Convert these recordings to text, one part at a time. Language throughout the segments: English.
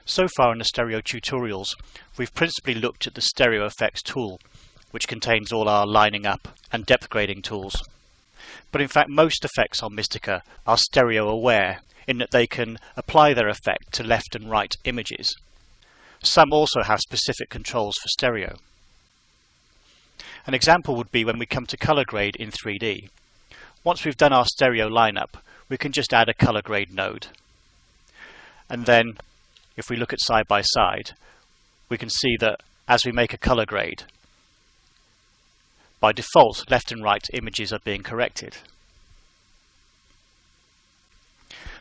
So far in the stereo tutorials, we've principally looked at the Stereo Effects tool, which contains all our lining up and depth grading tools. But in fact most effects on Mistika are stereo aware, in that they can apply their effect to left and right images. Some also have specific controls for stereo. An example would be when we come to color grade in 3D. Once we've done our stereo lineup, we can just add a color grade node. And then if we look at side by side, we can see that as we make a color grade, by default left and right images are being corrected.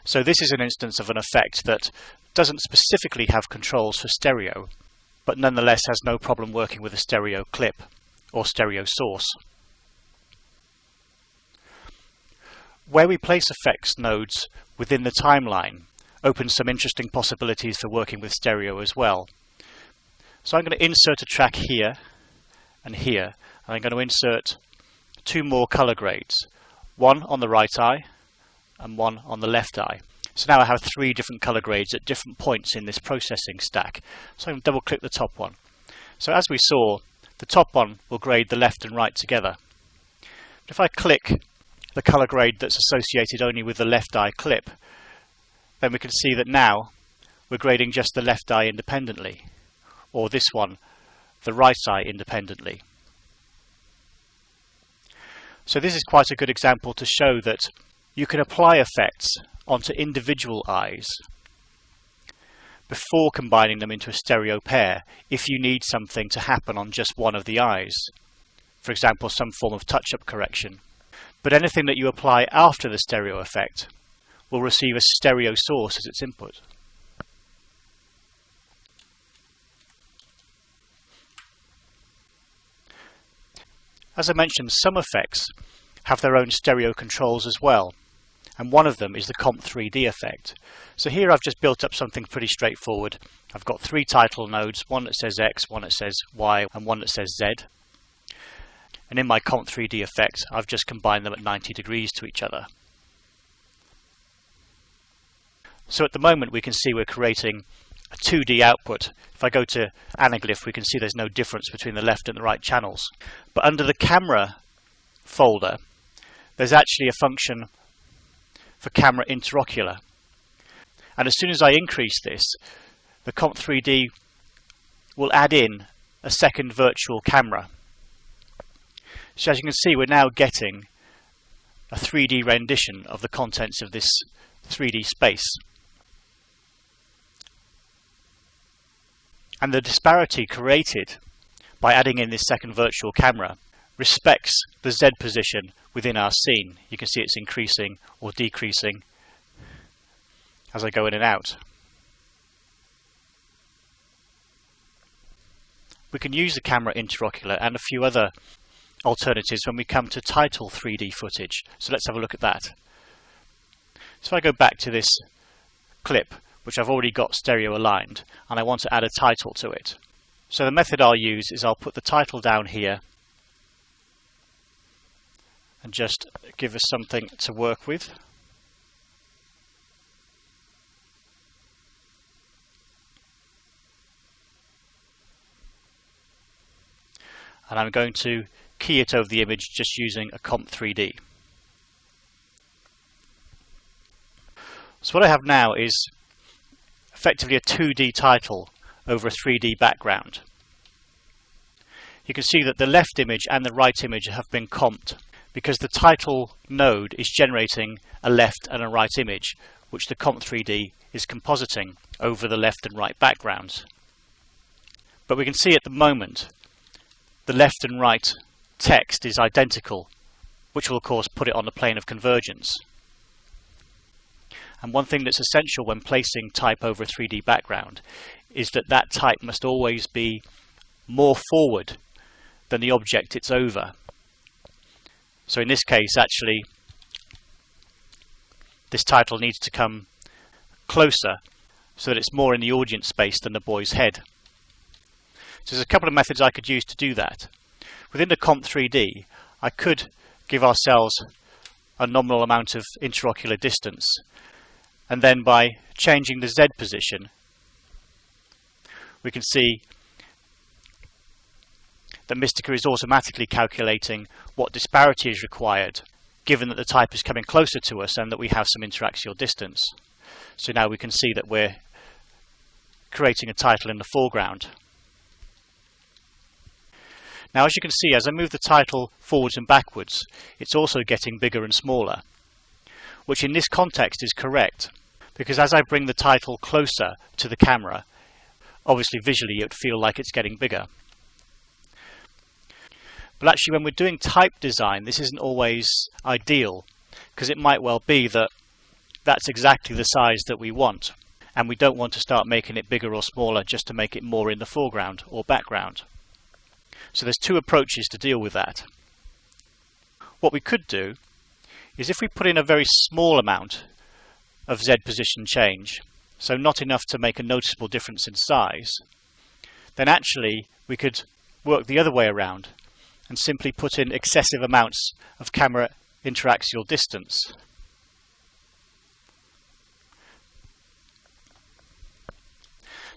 So this is an instance of an effect that doesn't specifically have controls for stereo, but nonetheless has no problem working with a stereo clip or stereo source. Where we place effects nodes within the timeline opens some interesting possibilities for working with stereo as well. So I'm going to insert a track here and here, and I'm going to insert two more color grades, one on the right eye and one on the left eye. So now I have three different color grades at different points in this processing stack. So I'm going to double click the top one. So as we saw, the top one will grade the left and right together. If I click the color grade that's associated only with the left eye clip, then we can see that now we're grading just the left eye independently, or this one, the right eye independently. So this is quite a good example to show that you can apply effects onto individual eyes before combining them into a stereo pair if you need something to happen on just one of the eyes, for example some form of touch-up correction. But anything that you apply after the stereo effect will receive a stereo source as its input. As I mentioned, some effects have their own stereo controls as well, and one of them is the Comp 3D effect. So here I've just built up something pretty straightforward. I've got three title nodes, one that says X, one that says Y, and one that says Z. And in my Comp 3D effect, I've just combined them at 90 degrees to each other. So at the moment we can see we're creating a 2D output. If I go to Anaglyph, we can see there's no difference between the left and the right channels. But under the camera folder, there's actually a function for camera interocular. And as soon as I increase this, the Comp 3D will add in a second virtual camera. So as you can see, we're now getting a 3D rendition of the contents of this 3D space. And the disparity created by adding in this second virtual camera respects the Z position within our scene. You can see it's increasing or decreasing as I go in and out. We can use the camera interocular and a few other alternatives when we come to title 3D footage. So let's have a look at that. So if I go back to this clip, which I've already got stereo aligned, and I want to add a title to it. So the method I'll use is I'll put the title down here and just give us something to work with. And I'm going to key it over the image just using a Comp 3D. So what I have now is effectively a 2D title over a 3D background. You can see that the left image and the right image have been comped because the title node is generating a left and a right image, which the Comp 3D is compositing over the left and right backgrounds. But we can see at the moment the left and right text is identical, which will of course put it on the plane of convergence. And one thing that's essential when placing type over a 3D background is that that type must always be more forward than the object it's over. So in this case, actually, this title needs to come closer so that it's more in the audience space than the boy's head. So there's a couple of methods I could use to do that. Within the Comp 3D, I could give ourselves a nominal amount of interocular distance, and then by changing the Z position, we can see that Mistika is automatically calculating what disparity is required, given that the type is coming closer to us and that we have some interaxial distance. So now we can see that we're creating a title in the foreground. Now, as you can see, as I move the title forwards and backwards, it's also getting bigger and smaller, which in this context is correct, because as I bring the title closer to the camera, obviously visually it would feel like it's getting bigger. But actually, when we're doing type design, this isn't always ideal, because it might well be that that's exactly the size that we want, and we don't want to start making it bigger or smaller just to make it more in the foreground or background. So there's two approaches to deal with that. What we could do is, if we put in a very small amount of Z position change, so not enough to make a noticeable difference in size, then actually we could work the other way around and simply put in excessive amounts of camera interaxial distance.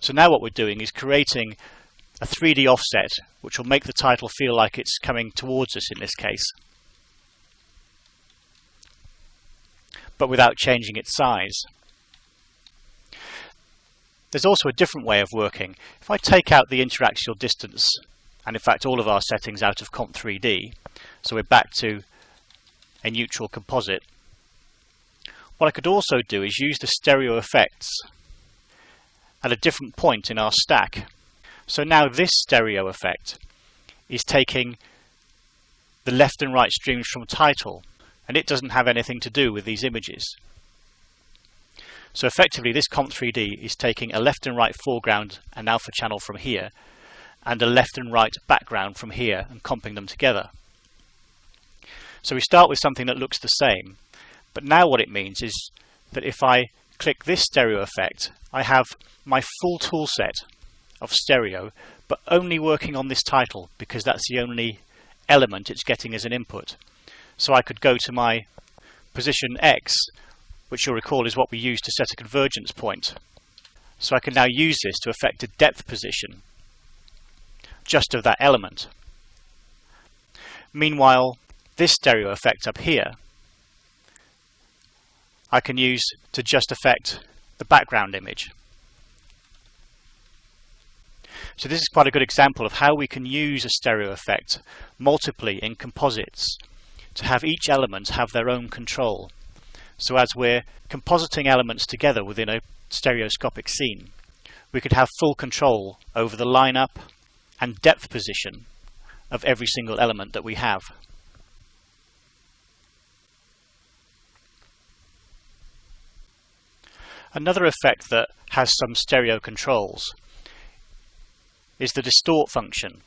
So now what we're doing is creating a 3D offset which will make the title feel like it's coming towards us in this case, but without changing its size. There's also a different way of working. If I take out the interaxial distance, and in fact all of our settings out of Comp 3D, so we're back to a neutral composite, what I could also do is use the stereo effects at a different point in our stack. So now this stereo effect is taking the left and right streams from title, and it doesn't have anything to do with these images. So effectively this Comp 3D is taking a left and right foreground and alpha channel from here, and a left and right background from here, and comping them together. So we start with something that looks the same, but now what it means is that if I click this stereo effect, I have my full tool set of stereo, but only working on this title because that's the only element it's getting as an input. So I could go to my position X, which you'll recall is what we use to set a convergence point. So I can now use this to affect a depth position just of that element. Meanwhile, this stereo effect up here I can use to just affect the background image. So this is quite a good example of how we can use a stereo effect multiply in composites to have each element have their own control. So as we're compositing elements together within a stereoscopic scene, we could have full control over the lineup and depth position of every single element that we have. Another effect that has some stereo controls is the distort function,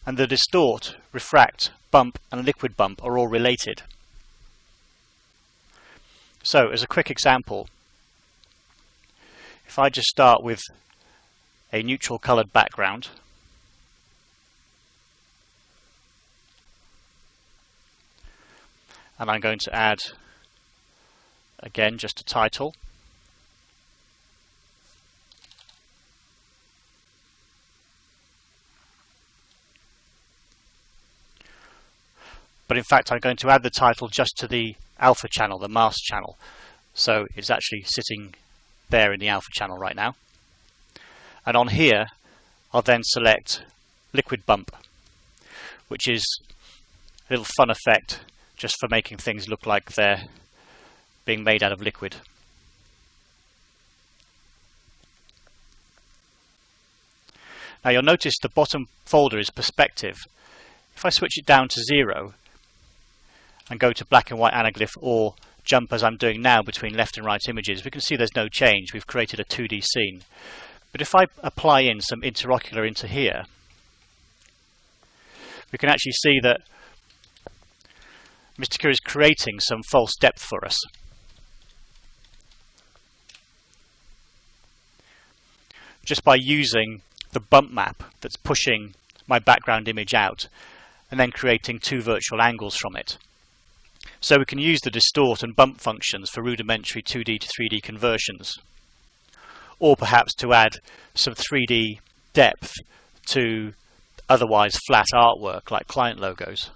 and the distort, refract, bump and liquid bump are all related. So as a quick example, if I just start with a neutral coloured background, and I'm going to add again just a title, but in fact I'm going to add the title just to the alpha channel, the mask channel, so it's actually sitting there in the alpha channel right now. And on here I'll then select liquid bump, which is a little fun effect just for making things look like they're being made out of liquid. Now you'll notice the bottom folder is perspective. If I switch it down to 0 and go to black and white anaglyph or jump as I'm doing now between left and right images, we can see there's no change. We've created a 2D scene. But if I apply in some interocular into here, we can actually see that Mistika is creating some false depth for us. Just by using the bump map that's pushing my background image out and then creating two virtual angles from it. So we can use the distort and bump functions for rudimentary 2D to 3D conversions, or perhaps to add some 3D depth to otherwise flat artwork like client logos.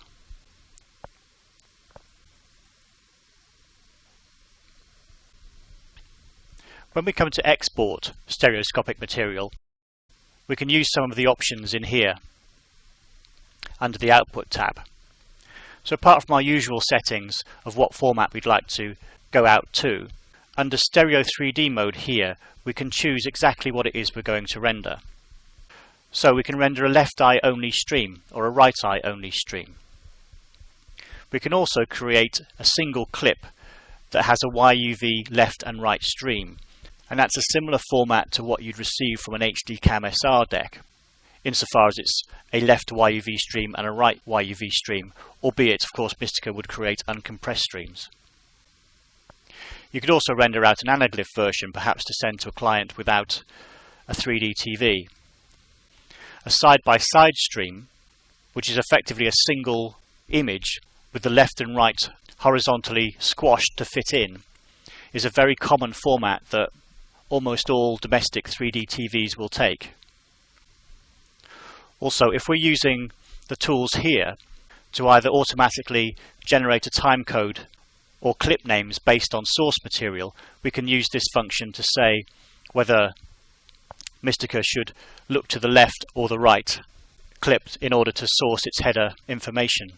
When we come to export stereoscopic material, we can use some of the options in here under the Output tab. So apart from our usual settings of what format we'd like to go out to, under Stereo 3D mode here we can choose exactly what it is we're going to render. So we can render a left eye only stream or a right eye only stream. We can also create a single clip that has a YUV left and right stream, and that's a similar format to what you'd receive from an HD Cam SR deck, insofar as it's a left YUV stream and a right YUV stream, albeit of course Mistika would create uncompressed streams. You could also render out an anaglyph version, perhaps to send to a client without a 3D TV. A side-by-side stream, which is effectively a single image with the left and right horizontally squashed to fit in, is a very common format that almost all domestic 3D TVs will take. Also, if we're using the tools here to either automatically generate a timecode or clip names based on source material, we can use this function to say whether Mistika should look to the left or the right clip in order to source its header information.